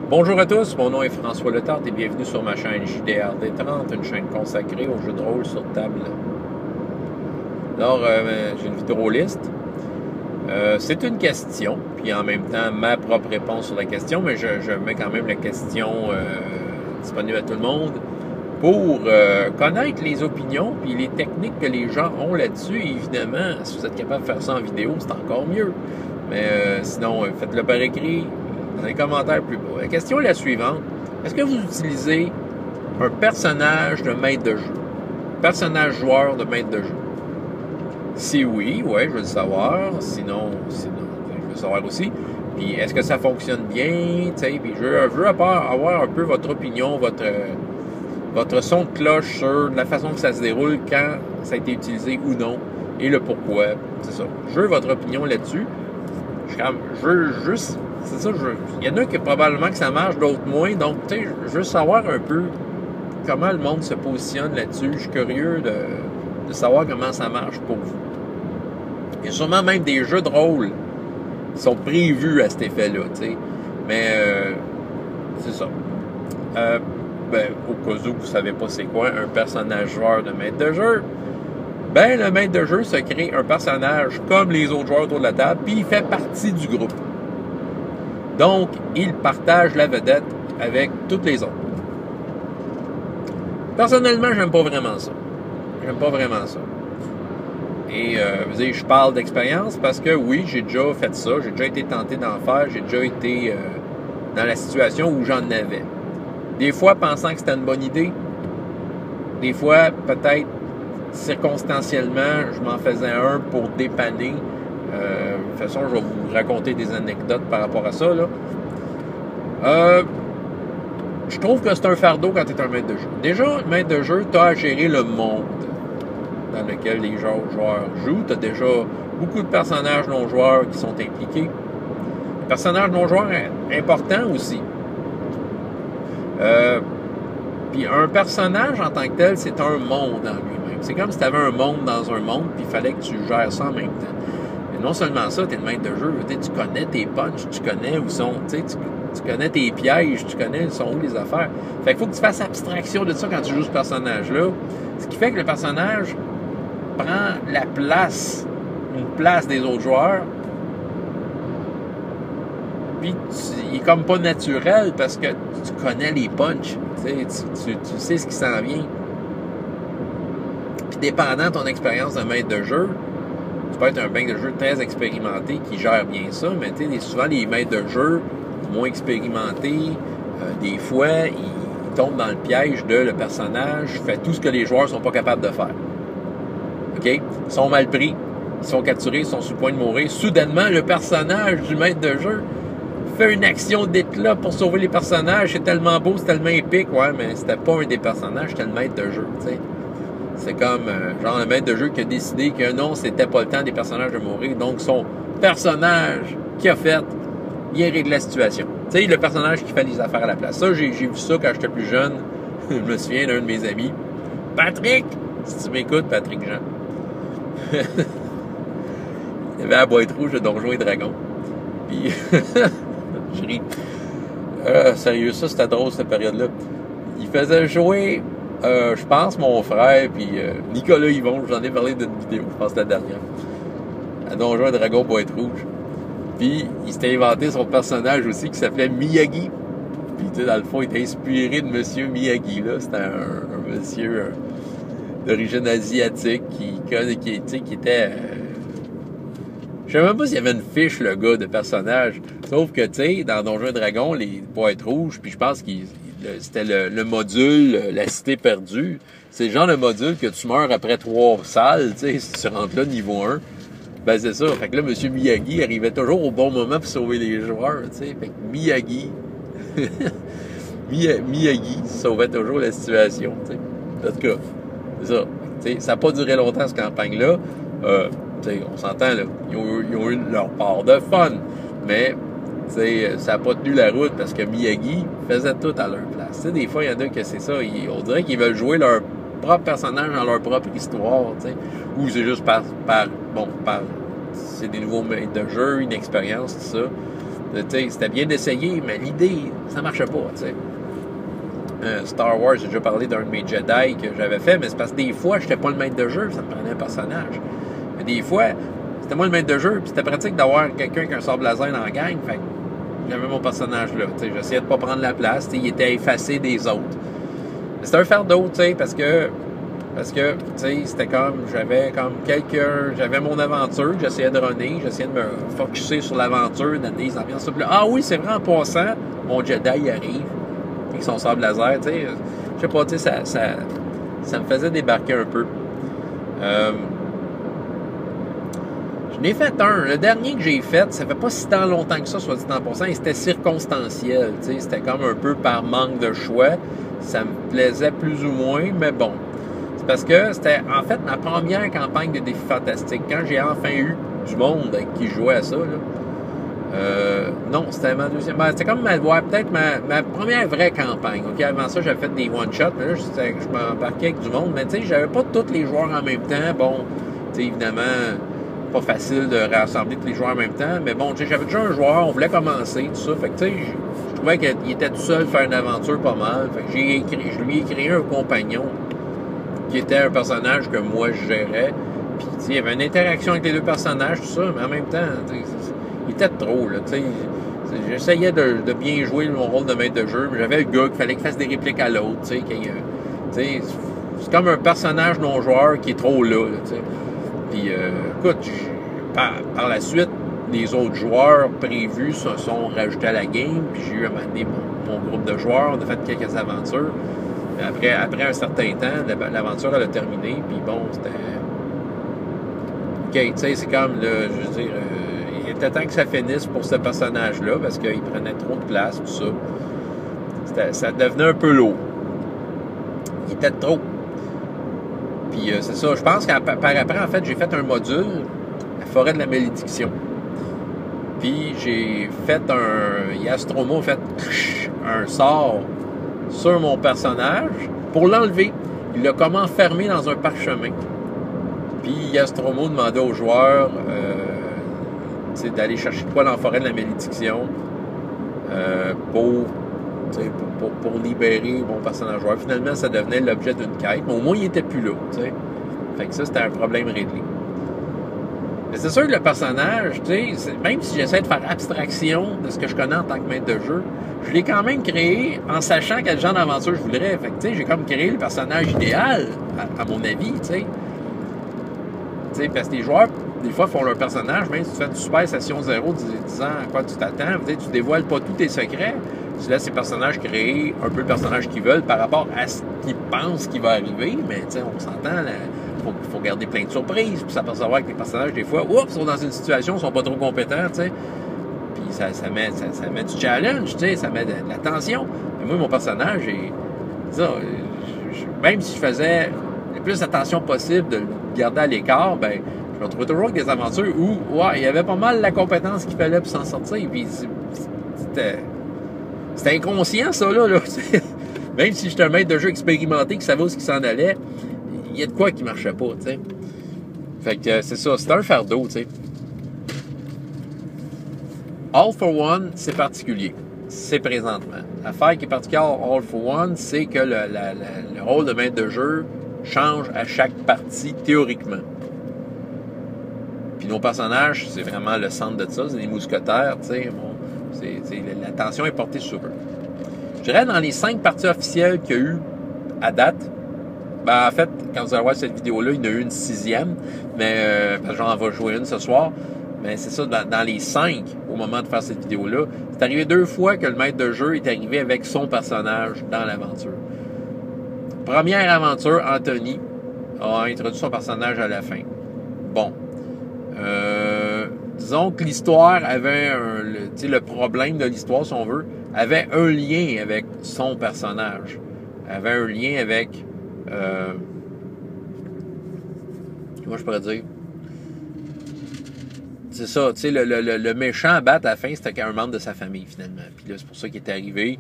Bonjour à tous, mon nom est François Letarte et bienvenue sur ma chaîne JDRD30, une chaîne consacrée aux jeux de rôle sur table. Alors, j'ai une vidéoliste. C'est une question, puis en même temps ma propre réponse sur la question, mais je mets quand même la question disponible à tout le monde pour connaître les opinions puis les techniques que les gens ont là-dessus. Et évidemment, si vous êtes capable de faire ça en vidéo, c'est encore mieux. Mais sinon, faites-le par écrit dans les commentaires plus bas. La question est la suivante. Est-ce que vous utilisez un personnage de maître de jeu? Personnage joueur de maître de jeu? Si oui, ouais, je veux le savoir. Sinon, je veux le savoir aussi. Puis, est-ce que ça fonctionne bien? Puis, je veux avoir un peu votre opinion, votre son de cloche sur la façon que ça se déroule, quand ça a été utilisé ou non, et le pourquoi. C'est ça. Je veux votre opinion là-dessus. Je veux juste... C'est ça, il y en a qui probablement que ça marche, d'autres moins. Donc, tu sais, je veux savoir un peu comment le monde se positionne là-dessus. Je suis curieux de savoir comment ça marche pour vous. Il y a sûrement même des jeux de rôle qui sont prévus à cet effet-là, tu sais. Mais, c'est ça. Au cas où vous ne savez pas c'est quoi un personnage joueur de maître de jeu, le maître de jeu se crée un personnage comme les autres joueurs autour de la table, puis il fait partie du groupe. Donc, il partage la vedette avec toutes les autres. Personnellement, j'aime pas vraiment ça. J'aime pas vraiment ça. Et je parle d'expérience parce que oui, j'ai déjà fait ça, j'ai déjà été tenté d'en faire, j'ai déjà été dans la situation où j'en avais. Des fois, pensant que c'était une bonne idée. Des fois, peut-être circonstanciellement, je m'en faisais un pour dépanner. De toute façon, je vais vous raconter des anecdotes par rapport à ça, là. Je trouve que c'est un fardeau quand tu es un maître de jeu. Déjà, un maître de jeu, tu as à gérer le monde dans lequel les joueurs jouent. Tu as déjà beaucoup de personnages non-joueurs qui sont impliqués. Les personnages non-joueurs importants aussi. Puis un personnage en tant que tel, c'est un monde en lui-même. C'est comme si tu avais un monde dans un monde, puis il fallait que tu gères ça en même temps. Et non seulement ça, tu es le maître de jeu, tu connais tes punchs, tu connais où sont, tu connais tes pièges, tu connais où sont où les affaires. Fait qu'il faut que tu fasses abstraction de ça quand tu joues ce personnage-là. Ce qui fait que le personnage prend une place des autres joueurs, puis il est comme pas naturel parce que tu connais les punchs, tu sais ce qui s'en vient. Puis dépendant de ton expérience de maître de jeu, tu peux être un maître de jeu très expérimenté qui gère bien ça, mais souvent les maîtres de jeu moins expérimentés, des fois, ils tombent dans le piège de le personnage fait tout ce que les joueurs sont pas capables de faire. OK? Ils sont mal pris, ils sont capturés, ils sont sur le point de mourir. Soudainement, le personnage du maître de jeu fait une action d'éclat pour sauver les personnages. C'est tellement beau, c'est tellement épique. Ouais, mais c'était pas un des personnages, c'était le maître de jeu, tu sais. C'est comme, genre, le maître de jeu qui a décidé que non, c'était pas le temps des personnages de mourir. Donc, son personnage qui a fait, il a réglé la situation. Tu sais, le personnage qui fait les affaires à la place. Ça, j'ai vu ça quand j'étais plus jeune. Je me souviens d'un de mes amis. Patrick! Si tu m'écoutes, Patrick Jean. Il avait la boîte rouge de Donjons et Dragons. Puis, je ris. Sérieux, ça, c'était drôle, cette période-là. Il faisait jouer... je pense mon frère, puis Nicolas Yvon, j'en ai parlé d'une vidéo, je pense la dernière, à Donjons et Dragons Boîte Rouge. Puis il s'était inventé son personnage aussi qui s'appelait Miyagi. Puis tu sais, dans le fond, il était inspiré de Monsieur Miyagi, là. C'était un monsieur d'origine asiatique qui était... je sais même pas s'il y avait une fiche, le gars, de personnage. Sauf que, tu sais, dans Donjons et Dragons, les Boîtes Rouges, puis je pense c'était le module, la cité perdue. C'est le genre de module que tu meurs après 3 salles, tu sais, si tu rentres là, niveau 1. Ben, c'est ça. Fait que là, M. Miyagi arrivait toujours au bon moment pour sauver les joueurs, tu sais. Fait que Miyagi... Miyagi sauvait toujours la situation, tu sais. En tout cas, c'est ça. Tu sais, ça n'a pas duré longtemps, cette campagne-là. Tu sais, on s'entend, là. Ils ont eu leur part de fun. Mais... t'sais, ça n'a pas tenu la route parce que Miyagi faisait tout à leur place. T'sais, des fois, il y en a que c'est ça. On dirait qu'ils veulent jouer leur propre personnage dans leur propre histoire. T'sais. Ou c'est juste c'est des nouveaux maîtres de jeu, une expérience, tout ça. C'était bien d'essayer, mais l'idée, ça marchait pas, t'sais. Star Wars, j'ai déjà parlé d'un de mes Jedi que j'avais fait, mais c'est parce que des fois, j'étais pas le maître de jeu, ça me prenait un personnage. Mais des fois, c'était moi le maître de jeu, puis c'était pratique d'avoir quelqu'un qui a un sable laser dans la gang, fait que j'avais mon personnage là, j'essayais de pas prendre la place, il était effacé des autres. Mais c'était un fardeau, parce que c'était comme, j'avais mon aventure, j'essayais de runner, j'essayais de me focusser sur l'aventure, dans des ambiances. Ah oui, c'est vrai, en passant, mon Jedi arrive, avec son sable laser, je sais pas, ça me faisait débarquer un peu. Je n'ai fait un. Le dernier que j'ai fait, ça fait pas si tant longtemps que ça, soit dit en passant, et c'était circonstanciel, c'était comme un peu par manque de choix. Ça me plaisait plus ou moins, mais bon. C'est parce que c'était en fait ma première campagne de défis fantastiques. Quand j'ai enfin eu du monde qui jouait à ça, là. Non, c'était ma deuxième. Ben, c'était comme peut-être ma première vraie campagne. Okay? Avant ça, j'avais fait des one-shots, mais là, je m'embarquais avec du monde. Mais tu sais, j'avais pas tous les joueurs en même temps. Bon, tu sais, évidemment, pas facile de rassembler tous les joueurs en même temps. Mais bon, tu sais, j'avais déjà un joueur, on voulait commencer, tout ça. Fait que tu sais, je trouvais qu'il était tout seul faire une aventure pas mal. Fait que je lui ai créé un compagnon qui était un personnage que moi je gérais. Puis, tu sais, il y avait une interaction avec les deux personnages, tout ça, mais en même temps, il était trop, là, tu sais. J'essayais de bien jouer mon rôle de maître de jeu, mais j'avais le gars qu'il fallait qu'il fasse des répliques à l'autre, tu sais. C'est comme un personnage non-joueur qui est trop là, tu sais. Puis, écoute, par la suite, les autres joueurs prévus se sont rajoutés à la game, puis j'ai eu à un moment donné mon groupe de joueurs, on a fait quelques aventures. Après un certain temps, l'aventure, elle a terminé, puis bon, c'était... OK, tu sais, c'est comme, je veux dire, il était temps que ça finisse pour ce personnage-là, parce qu'il prenait trop de place, tout ça. Ça devenait un peu lourd. Il était trop. Puis c'est ça, je pense qu'après, en fait, j'ai fait un module, la forêt de la malédiction. Puis j'ai fait Yastromo a fait un sort sur mon personnage pour l'enlever. Il l'a comme enfermé dans un parchemin. Puis Yastromo demandait aux joueurs d'aller chercher quoi dans la forêt de la malédiction pour libérer mon personnage joueur. Finalement, ça devenait l'objet d'une quête, mais au moins, il n'était plus là. T'sais. Fait que ça, c'était un problème réglé. Mais c'est sûr que le personnage, même si j'essaie de faire abstraction de ce que je connais en tant que maître de jeu, je l'ai quand même créé en sachant quel genre d'aventure je voudrais. Fait que, j'ai comme créé le personnage idéal, à mon avis, parce que les joueurs, des fois, font leur personnage, même si tu fais une super session 0 disant à quoi tu t'attends, tu dévoiles pas tous tes secrets, tu laisses ces personnages créer un peu le personnage qu'ils veulent par rapport à ce qu'ils pensent qui va arriver, mais on s'entend, il faut garder plein de surprises, puis s'apercevoir que les personnages, des fois, sont dans une situation, ils sont pas trop compétents, puis ça met du challenge, ça met de la tension. Mais moi, mon personnage, même si je faisais le plus d'attention possible de le garder à l'écart, ben je me retrouvais toujours avec des aventures où il y avait pas mal la compétence qu'il fallait pour s'en sortir. Puis c'était inconscient, ça, là. Même si j'étais un maître de jeu expérimenté qui savait où ce qui s'en allait, il y a de quoi qui marchait pas, tu sais. Fait que c'est ça, c'est un fardeau, tu sais. All for One, c'est particulier. C'est présentement. L'affaire qui est particulière All for One, c'est que le rôle de maître de jeu change à chaque partie, théoriquement. Puis nos personnages, c'est vraiment le centre de ça, c'est des mousquetaires, tu sais. L'attention est portée sur eux. Je dirais, dans les 5 parties officielles qu'il y a eu à date, en fait, quand vous allez voir cette vidéo-là, il y en a eu une 6e, mais j'en vais jouer une ce soir. Mais c'est ça, dans les 5, au moment de faire cette vidéo-là, c'est arrivé 2 fois que le maître de jeu est arrivé avec son personnage dans l'aventure. Première aventure, Anthony a introduit son personnage à la fin. Bon. Disons que l'histoire avait le problème de l'histoire, si on veut, avait un lien avec son personnage. Avait un lien avec... comment je pourrais dire? C'est ça, tu sais, le méchant à battre à la fin, c'était un membre de sa famille, finalement. Puis là, c'est pour ça qu'il est arrivé.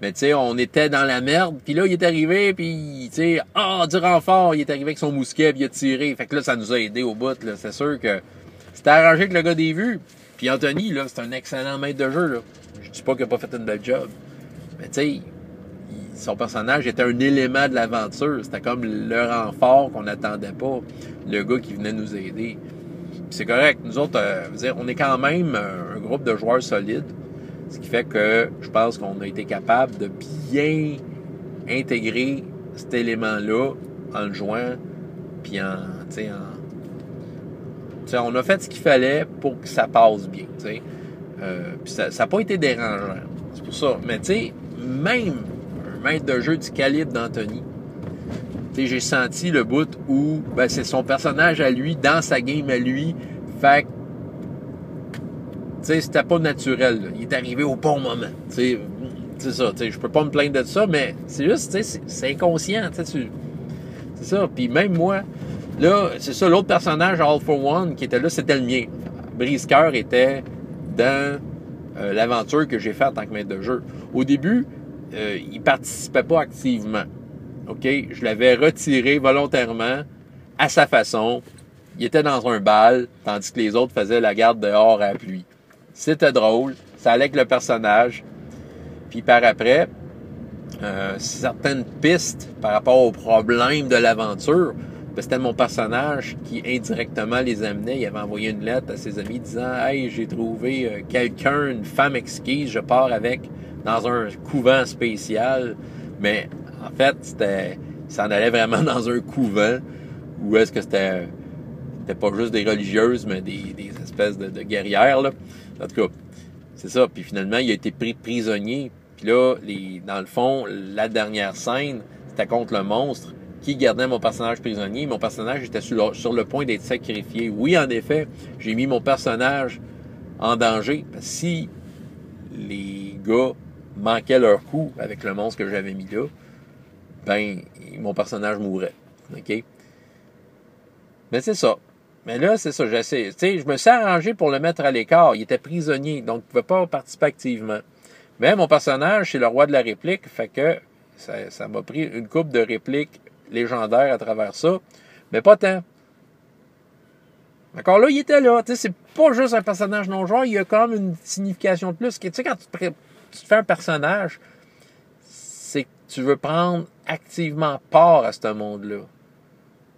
Mais tu sais, on était dans la merde, puis là, il est arrivé, puis tu sais, du renfort, il est arrivé avec son mousquet, puis il a tiré. Fait que là, ça nous a aidé au bout, là. C'est sûr que c'était arrangé avec le gars des vues. Puis Anthony, là, c'est un excellent maître de jeu, là. Je dis pas qu'il n'a pas fait une belle job. Mais tu sais, son personnage était un élément de l'aventure. C'était comme le renfort qu'on n'attendait pas. Le gars qui venait nous aider. Puis c'est correct. Nous autres, on est quand même un groupe de joueurs solides. Ce qui fait que je pense qu'on a été capable de bien intégrer cet élément-là en le jouant. Puis on a fait ce qu'il fallait pour que ça passe bien. Puis ça n'a pas été dérangeant. C'est pour ça. Mais tu sais, même un maître de jeu du calibre d'Anthony, j'ai senti le bout où c'est son personnage à lui, dans sa game à lui. Fait que c'était pas naturel. Là. Il est arrivé au bon moment. C'est ça. Je peux pas me plaindre de ça, mais c'est juste, c'est inconscient. C'est ça. Puis même moi, là, c'est ça, l'autre personnage, All for One, qui était là, c'était le mien. Briscoeur était dans l'aventure que j'ai faite en tant que maître de jeu. Au début, il participait pas activement. OK? Je l'avais retiré volontairement à sa façon. Il était dans un bal, tandis que les autres faisaient la garde dehors à la pluie. C'était drôle. Ça allait avec le personnage. Puis par après, certaines pistes par rapport aux problèmes de l'aventure, c'était mon personnage qui indirectement les amenait. Il avait envoyé une lettre à ses amis disant « Hey, j'ai trouvé quelqu'un, une femme exquise, je pars avec dans un couvent spécial. » Mais en fait, il s'en allait vraiment dans un couvent où est-ce que c'était pas juste des religieuses, mais des espèces de guerrières, là. En tout cas, c'est ça. Puis finalement, il a été pris prisonnier. Puis là, dans le fond, la dernière scène, c'était contre le monstre qui gardait mon personnage prisonnier. Mon personnage était sur le point d'être sacrifié. Oui, en effet, j'ai mis mon personnage en danger. Parce que si les gars manquaient leur coup avec le monstre que j'avais mis là, mon personnage mourrait. OK? Mais c'est ça. Mais là, c'est ça, j'essaie. Tu sais, je me suis arrangé pour le mettre à l'écart. Il était prisonnier, donc il ne pouvait pas participer activement. Mais mon personnage, c'est le roi de la réplique, fait que ça m'a pris une couple de répliques légendaires à travers ça, mais pas tant. Encore là, il était là. Tu sais, c'est pas juste un personnage non-joueur, il y a quand même une signification de plus. Tu sais, quand tu te fais un personnage, c'est que tu veux prendre activement part à ce monde-là.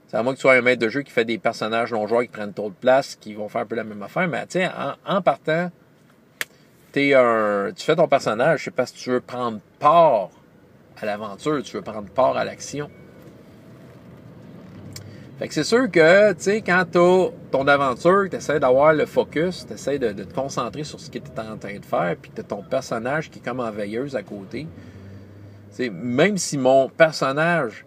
C'est à moins que tu sois un maître de jeu qui fait des personnages non-joueurs qui prennent trop de place, qui vont faire un peu la même affaire. Mais tu sais, en partant, tu fais ton personnage, c'est parce que tu veux prendre part à l'aventure, tu veux prendre part à l'action. Fait que c'est sûr que, tu sais, quand tu as ton aventure, tu essaies d'avoir le focus, tu essaies de te concentrer sur ce que tu es en train de faire, puis tu as ton personnage qui est comme en veilleuse à côté. T'sais, même si mon personnage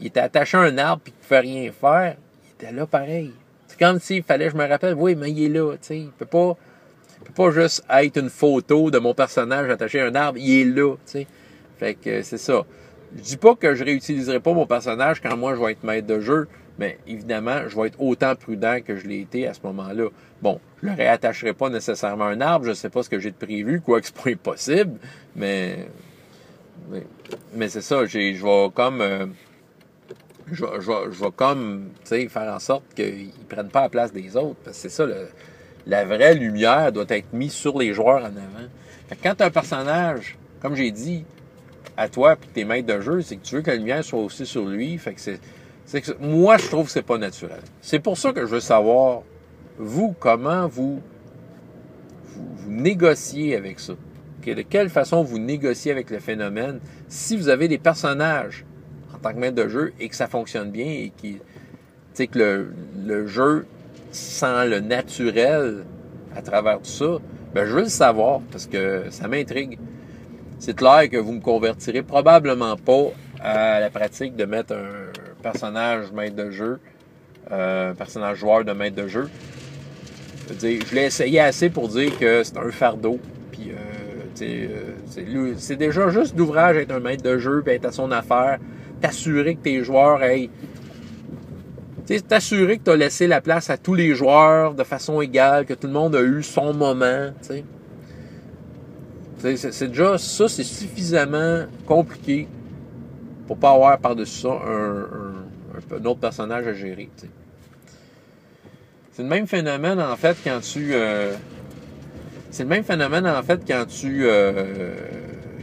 il était attaché à un arbre et qu'il ne pouvait rien faire, il était là pareil. C'est comme s'il fallait que je me rappelle, oui, mais il est là, tu sais. Il peut pas juste être une photo de mon personnage attaché à un arbre, il est là, tu sais. Fait que c'est ça. Je dis pas que je réutiliserai pas mon personnage quand moi je vais être maître de jeu, mais évidemment, je vais être autant prudent que je l'ai été à ce moment-là. Bon, je ne le réattacherai pas nécessairement à un arbre, je ne sais pas ce que j'ai de prévu, quoique c'est pas impossible, mais c'est ça, je vais comme... Je vais comme, tu sais, faire en sorte qu'ils ne prennent pas la place des autres. Parce que c'est ça, la vraie lumière doit être mise sur les joueurs en avant. Fait que quand tu as un personnage, comme j'ai dit, à toi puis que tu es maître de jeu, c'est que tu veux que la lumière soit aussi sur lui. Fait que moi, je trouve que c'est pas naturel. C'est pour ça que je veux savoir, vous, comment vous négociez avec ça. Okay? De quelle façon vous négociez avec le phénomène. Si vous avez des personnages en tant que maître de jeu et que ça fonctionne bien et que le jeu sent le naturel à travers tout ça, je veux le savoir parce que ça m'intrigue. C'est clair que vous me convertirez probablement pas à la pratique de mettre un personnage maître de jeu, un personnage joueur de maître de jeu. Je l'ai essayé assez pour dire que c'est un fardeau. Puis, c'est déjà juste d'ouvrage être un maître de jeu, puis être à son affaire. T'assurer que tes joueurs aient... T'assurer que tu as laissé la place à tous les joueurs de façon égale, que tout le monde a eu son moment. C'est déjà ça, c'est suffisamment compliqué pour pas avoir par-dessus ça un autre personnage à gérer. T'sais. C'est le même phénomène, en fait, quand tu C'est le même phénomène, en fait, quand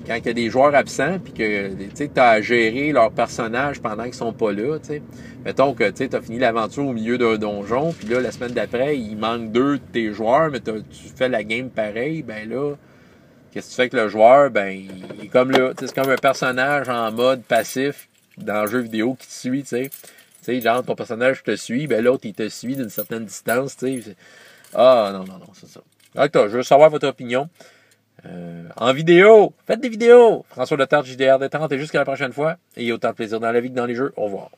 quand il y a des joueurs absents, puis que tu as à gérer leurs personnages pendant qu'ils sont pas là, tu sais. Mettons que tu as fini l'aventure au milieu d'un donjon, puis là, la semaine d'après, il manque 2 de tes joueurs, mais tu fais la game pareil, ben là, qu'est-ce que tu fais avec le joueur? Ben, il est comme là, c'est comme un personnage en mode passif dans le jeu vidéo qui te suit, tu sais. Tu sais, genre, ton personnage te suit, ben l'autre, il te suit d'une certaine distance, tu sais. Ah, non, c'est ça. D'accord, je veux savoir votre opinion. En vidéo, faites des vidéos. François Letarte, JDR Détente, et jusqu'à la prochaine fois. Et autant de plaisir dans la vie que dans les jeux. Au revoir.